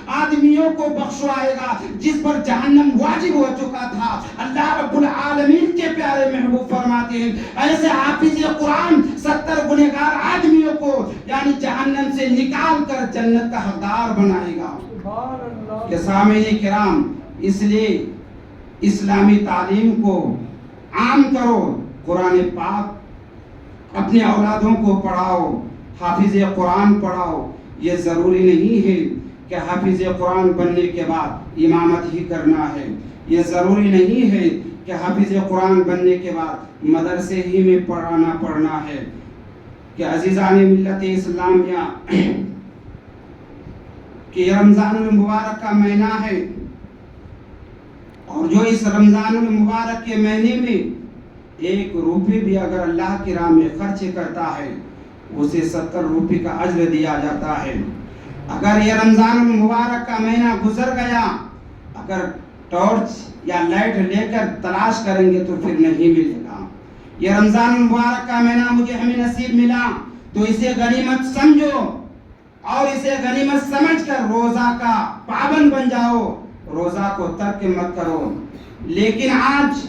آدمیوں کو بخشوائے گا جس پر جہنم واجب ہو چکا تھا. اللہ رب العالمین کے پیارے محبوب فرماتے ہیں ایسے حافظ قرآن 70 گنہگار آدمیوں کو یعنی جہنم سے نکال کر جنت کا حقدار بنائے گا. کہ سامعین کرام, اس لیے اسلامی تعلیم کو عام کرو, قرآن پاک اپنے اولادوں کو پڑھاؤ, حافظ قرآن پڑھاؤ. یہ ضروری نہیں ہے کہ حافظ قرآن بننے کے بعد امامت ہی کرنا ہے, یہ ضروری نہیں ہے کہ حافظ قرآن بننے کے بعد مدرسے ہی میں پڑھنا ہے. کہ عزیزان ملت اسلامیہ, کہ رمضان المبارک کا مہینہ ہے, اور جو اس رمضان المبارک کے مہینے میں 1 روپے بھی اگر اللہ کی راہ میں خرچ کرتا ہے اسے 70 روپے کا اجر دیا جاتا ہے۔ اگر یہ رمضان المبارک کا مہینہ گزر گیا، اگر ٹارچ یا لائٹ لے کر تلاش کریں گے تو پھر نہیں ملے گا۔ یہ رمضان المبارک کا مہینہ مجھے ہمیں نصیب ملا تو اسے غنیمت سمجھو اور اسے غنیمت سمجھ کر روزہ کا پابند بن جاؤ، روزہ کو ترک مت کرو۔ لیکن آج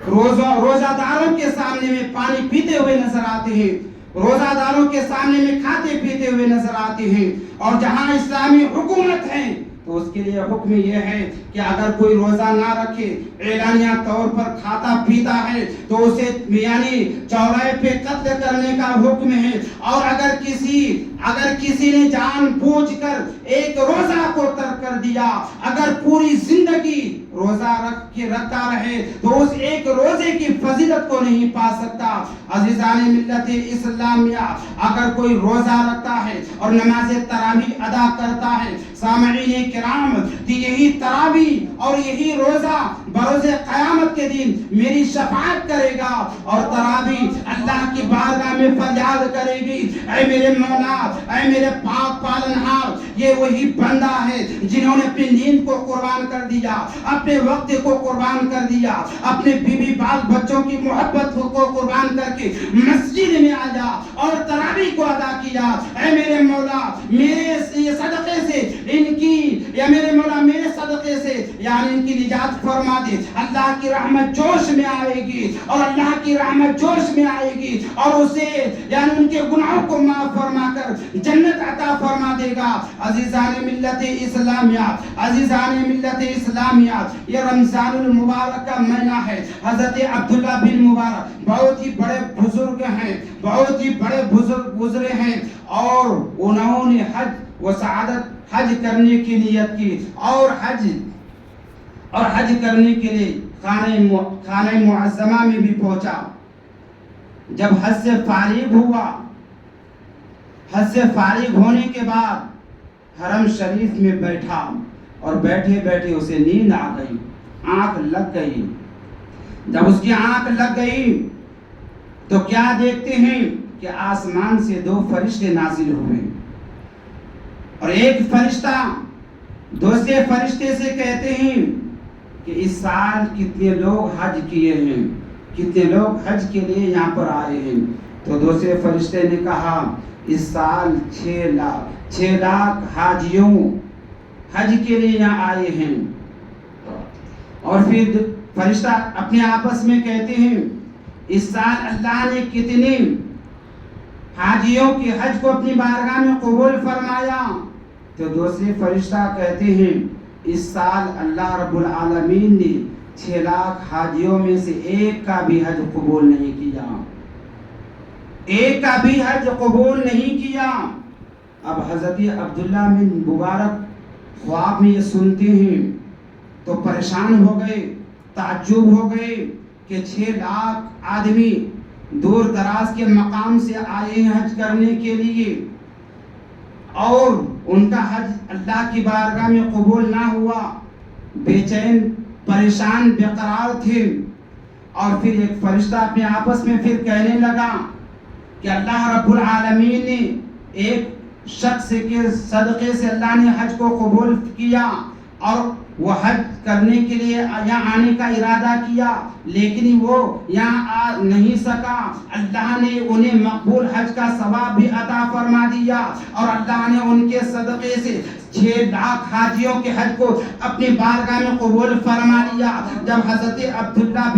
روزہ داروں کے سامنے میں پانی پیتے ہوئے نظر آتے ہیں، روزہ داروں کے سامنے میں کھاتے پیتے ہوئے نظر آتے ہیں، اور جہاں اسلامی حکومت ہے تو اس کے لیے حکم یہ ہے کہ اگر کوئی روزہ نہ رکھے، اعلانیہ طور پر کھاتا پیتا ہے تو اسے یعنی چوراہے پہ قتل کرنے کا حکم ہے۔ اور اگر کسی نے جان بوجھ کر ایک روزہ کو ترک کر دیا، اگر پوری زندگی روزہ رکھتا رہے تو اس ایک روزے کی فضیلت کو نہیں پا سکتا۔ عزیزان ملت اسلامیہ، اگر کوئی روزہ رکھتا ہے اور نماز تراویح ادا کرتا ہے، سامعین کرام، یہی تراویح اور یہی روزہ بروز قیامت کے دن میری شفاعت کرے گا، اور تراویح اللہ کی بارگاہ میں فریاد کرے گی، اے میرے مولا، اے میرے پاک پالنہار، یہ وہی بندہ ہے جنہوں نے اپنی نیند کو قربان کر دیا، اپنے وقت کو قربان کر دیا، اپنے بیوی بال بچوں کی محبت کو قربان کر کے مسجد میں آیا اور تراویح کو ادا کیا۔ اے میرے مولا، میرے صدقے سے ان کی، یا میرے مولا میرے صدقے سے یعنی ان کی نجات فرما دے۔ اللہ کی رحمت جوش میں آئے گی، اور اللہ کی رحمت جوش میں آئے گی اور اسے یعنی ان کے گناہوں کو معاف فرما کر جنت عطا فرما دے گا۔ عزیزان ملت اسلامیہ، عزیزان ملت اسلامیہ، یہ رمضان المبارک کا مہینہ ہے۔ حضرت عبداللہ بن مبارک بہت ہی بڑے بزرگ ہیں، بہت ہی بڑے بزرگ گزرے ہیں، اور انہوں نے حج و سعادت حج کرنے کی نیت کی، اور حج کرنے کے لیے خانہ معظمہ میں بھی پہنچا۔ جب حج سے فارغ ہوا، حج سے فارغ ہونے کے بعد حرم شریف میں بیٹھا، اور بیٹھے بیٹھے اسے نیند آ گئی، آنکھ لگ گئی۔ جب اس کی آنکھ لگ گئی تو کیا دیکھتے ہیں کہ آسمان سے 2 فرشتے نازل ہوئے، اور ایک فرشتہ دوسرے فرشتے سے کہتے ہیں کہ اس سال کتنے لوگ حج کیے ہیں، کتنے لوگ حج کے لیے یہاں پر آئے ہیں؟ تو دوسرے فرشتے نے کہا اس سال 6 لاکھ حاجیوں حج کے لیے یہاں آئے ہیں۔ اور پھر فرشتہ اپنے آپس میں کہتے ہیں اس سال اللہ نے کتنے حاجیوں کے حج کو اپنی بارگاہ میں قبول فرمایا؟ تو دوسرے فرشتہ کہتے ہیں اس سال اللہ رب العالمین نے 6 لاکھ حاجیوں میں سے ایک کا بھی حج قبول نہیں کیا، ایک کا بھی حج قبول نہیں کیا۔ اب حضرت عبداللہ بن مبارک خواب میں یہ سنتے ہیں تو پریشان ہو گئے، تعجب ہو گئے کہ 6 لاکھ آدمی دور دراز کے مقام سے آئے ہیں حج کرنے کے لیے، اور ان کا حج اللہ کی بارگاہ میں قبول نہ ہوا، بے چین پریشان بے قرار تھے۔ اور پھر ایک فرشتہ اپنے آپس میں پھر کہنے لگا کہ اللہ رب العالمین نے ایک شخص کے صدقے سے اللہ نے حج کو قبول کیا، اور وہ حج کرنے کے لیے یہاں آنے کا ارادہ کیا، لیکن وہ یہاں آ نہیں سکا۔ اللہ نے انہیں مقبول حج کا ثواب بھی عطا فرما دیا، اور اللہ نے ان کے صدقے سے 6 لاکھ حاجیوں کے حج کو اپنی بارگاہ میں قبول فرما لیا۔ جب حضرت عبداللہ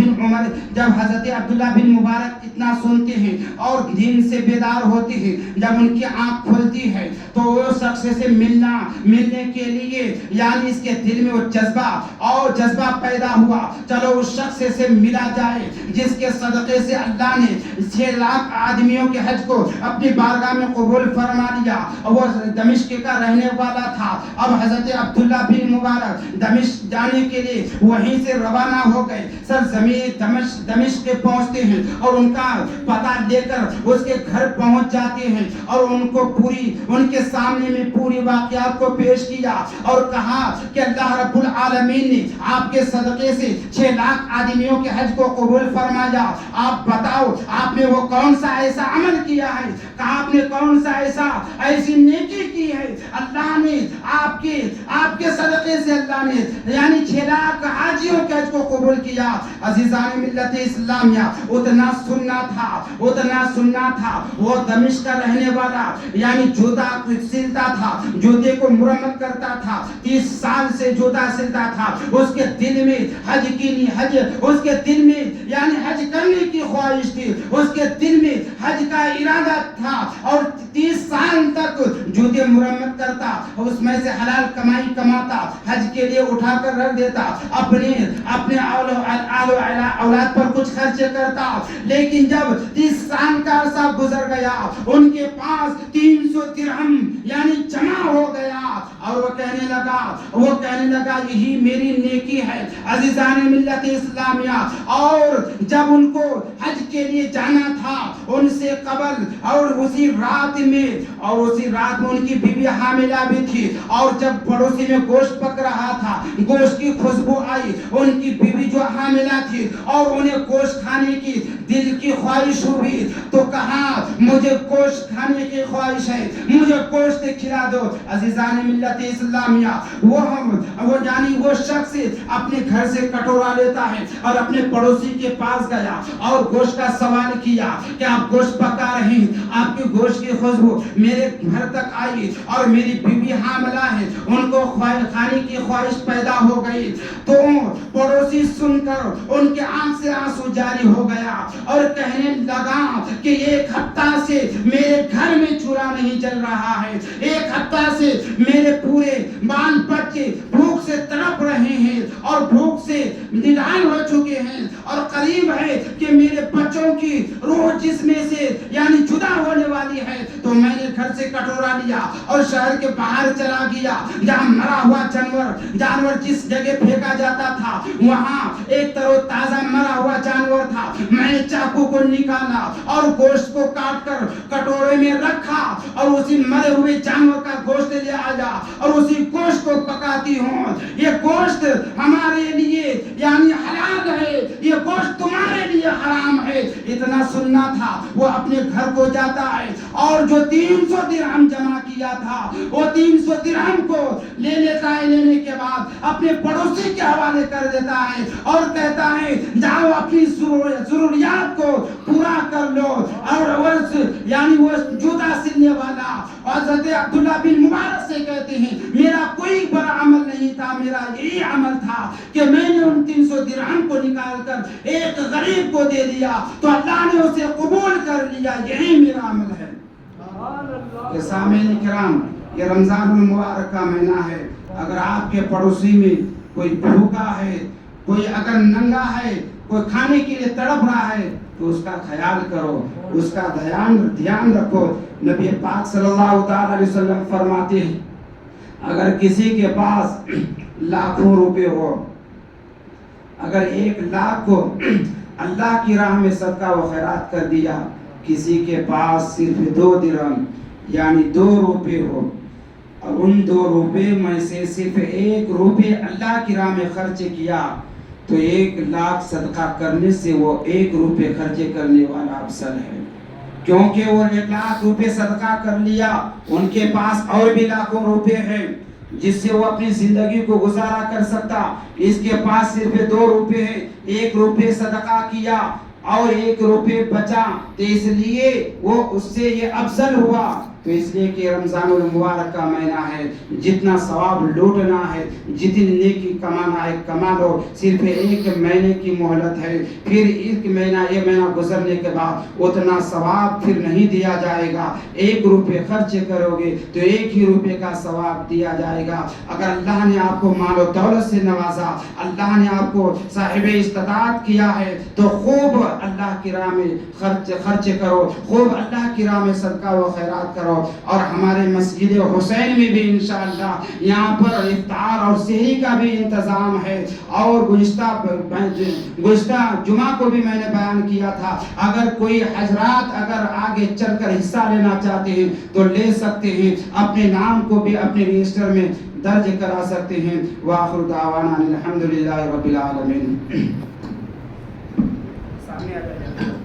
بن مبارک اتنا سنتے ہیں اور دین سے بیدار ہوتے ہیں، جب ان کی آنکھ کھلتی ہے تو وہ شخص سے ملنے کے لیے یعنی اس کے دل میں وہ جذبہ پیدا ہوا، چلو اس شخص سے ملا جائے جس کے صدقے سے اللہ نے 6 لاکھ آدمیوں کے حج کو اپنی بارگاہ میں قبول فرما لیا۔ وہ دمشق کا رہنے والا تھا۔ اب حضرت عبداللہ بن مبارک دمشق جانے کے لیے وہیں سے روانہ ہو گئے، سرزمین دمشق پہنچتے ہیں، اور ان کا پتہ لے کر اس کے گھر پہنچ جاتے ہیں، اور ان کو پوری دی, ان کے سامنے میں پوری واقعات کو پیش کیا اور کہا کہ اللہ رب العالمین نے آپ کے صدقے سے 6 لاکھ آدمیوں کے حج کو قبول فرمایا. آپ بتاؤ آپ نے وہ کون سا ایسا عمل کیا ہے, کہ آپ نے کون سا ایسی نیکی کی ہے, اللہ نے آپ کے صدقے سے اللہ نے یعنی 6 لاکھ حاجیوں کے حج کو قبول کیا. عزیزان ملت اسلامیہ, اتنا سننا تھا. وہ دمشق کا رہنے والا یعنی جوتا سلتا تھا, جوتے کو مرمت کرتا تھا, 30 سال سے جوتا سلتا تھا. اس کے دل میں اس کے دل میں یعنی حج کرنے کی خواہش تھی, اس کے دل میں حج کا ارادہ تھا اور 30 سال تک جوتے مرمت کرتا, اس میں سے حلال کمائی کماتا, حج کے لیے اٹھا کر رکھ دیتا, اپنے اولاد پر کچھ خرچے کرتا. لیکن جب 30 سال کا عرصہ گزر گیا, ان کے پاس 300 درہم یعنی جمع ہو گیا اور وہ کہنے لگا یہی میری نیکی ہے. عزیزان ملت اسلامیہ, اور جب ان کو حج کے لیے جانا تھا ان سے قبل اور اسی رات میں ان کی بیوی حاملہ بھی تھی, اور جب پڑوسی میں گوشت پک رہا تھا, گوشت کی خوشبو آئی, ان کی بیوی جو حاملہ تھی اور انہیں گوشت کھانے کی دل کی خواہش ہوئی, تو کہا مجھے گوشت کھانے کی خواہش ہے, مجھے گوشت کھلا دو. عزیزان ملت اسلامیہ, وہ شخص اپنے گھر سے کٹورا لیتا ہے اور اپنے پڑوسی کے پاس گیا اور گوشت کا سوال کیا کہ آپ گوشت پکا رہے ہیں, آپ کی گوشت کی خوشبو میرے گھر تک آئی اور میری بیوی حاملہ ہے, ان کو کھانے کی خواہش پیدا ہو گئی. تو پڑوسی سن کر ان کے آنکھ سے آنسو جاری ہو گیا اور کہنے لگا کہ 1 ہفتہ سے میرے گھر میں چولہا نہیں جل رہا ہے, 1 ہفتہ سے میرے پورے بال بچے بھوک سے تڑپ رہے ہیں اور بھوک سے نڈال ہو چکے ہیں, اور قریب ہے کہ میرے بچوں کی روح جسم سے یعنی جدا ہونے والی ہے. تو میں نے گھر سے کٹورا لیا اور شہر کے باہر چلا گیا, جہاں مرا ہوا جانور جس جگہ پھینکا جاتا تھا وہاں ایک تر و تازہ مرا ہوا جانور تھا. میں نے چاقو کو نکالا اور گوشت کو کاٹ کر کٹورے میں رکھا اور اسی مرے ہوئے جانور کا گوشت لے آیا اور اسی گوشت کو پکاتی ہوں. یہ گوشت ہمارے لیے یعنی حلال ہے, یہ گوشت تمہارے لیے حرام ہے. اتنا سننا تھا. وہ اپنے گھر کو جاتا ہے اور جو 300 درہم جمع کیا تھا وہ 300 درہم کو لے لیتا ہے, لینے کے بعد اپنے پڑوسی کے حوالے کر دیتا ہے اور کہتا ہے جاؤ اپنی ضروریات کو پورا کر لو. اور وہ جوتا سلنے والا حضرت عبداللہ بن مبارک سے کہتے ہیں میرا کوئی بڑا عمل نہیں تھا, میرا یہی عمل تھا کہ میں نے ان 300 درہم کو نکال کر ایک غریب کو دے دیا تو اللہ نے اسے قبول کر لیا, یہی میرا عمل ہے. سامعین کرام, یہ رمضان المبارک کا مہینہ ہے. اگر آپ کے پڑوسی میں کوئی بھوکا ہے, کوئی اگر ننگا ہے, کوئی کھانے کے لیے تڑپ رہا ہے تو اس کا خیال کرو, اس کا دھیان رکھو. نبی پاک صلی اللہ علیہ وسلم فرماتے ہیں اگر کسی کے پاس لاکھوں روپے ہو, اگر 1 لاکھ کو اللہ کی راہ میں صدقہ و خیرات کر دیا, کسی کے پاس صرف 2 درہم یعنی 2 روپے ہو اور ان 2 روپے میں سے صرف 1 روپے اللہ کی راہ میں خرچ کیا, تو 1 لاکھ صدقہ کرنے سے وہ 1 روپے خرچے کرنے والا افضل ہے. کیونکہ وہ 1 لاکھ روپے صدقہ کر لیا, ان کے پاس اور بھی لاکھوں روپے ہیں جس سے وہ اپنی زندگی کو گزارا کر سکتا. اس کے پاس صرف 2 روپے ہے, 1 روپے صدقہ کیا اور 1 روپے بچا, تو اس لیے وہ اس سے یہ افضل ہوا. تو اس لیے کہ رمضان المبارک کا مہینہ ہے, جتنا ثواب لوٹنا ہے, جتنی نیکی کمانا ہے کما لو. صرف 1 مہینے کی مہلت ہے, پھر یہ مہینہ گزرنے کے بعد اتنا ثواب پھر نہیں دیا جائے گا. 1 روپے خرچ کرو گے تو 1 ہی روپے کا ثواب دیا جائے گا. اگر اللہ نے آپ کو مال و دولت سے نوازا, اللہ نے آپ کو صاحب استطاعت کیا ہے, تو خوب اللہ کی راہ میں خرچ کرو, خوب اللہ کی راہ میں صدقہ و خیرات کرو. کرو. اور ہمارے مسجد حسین میں بھی انشاءاللہ یہاں پر افطار اور سحری کا بھی انتظام ہے. اور گزشتہ جمعہ کو بھی میں نے بیان کیا تھا, اگر کوئی حضرات اگر آگے چل کر حصہ لینا چاہتے ہیں تو لے سکتے ہیں, اپنے نام کو بھی اپنے رجسٹر میں درج کرا سکتے ہیں. وآخر دعوانا الحمدللہ رب العالمین. سامنے آ جائے.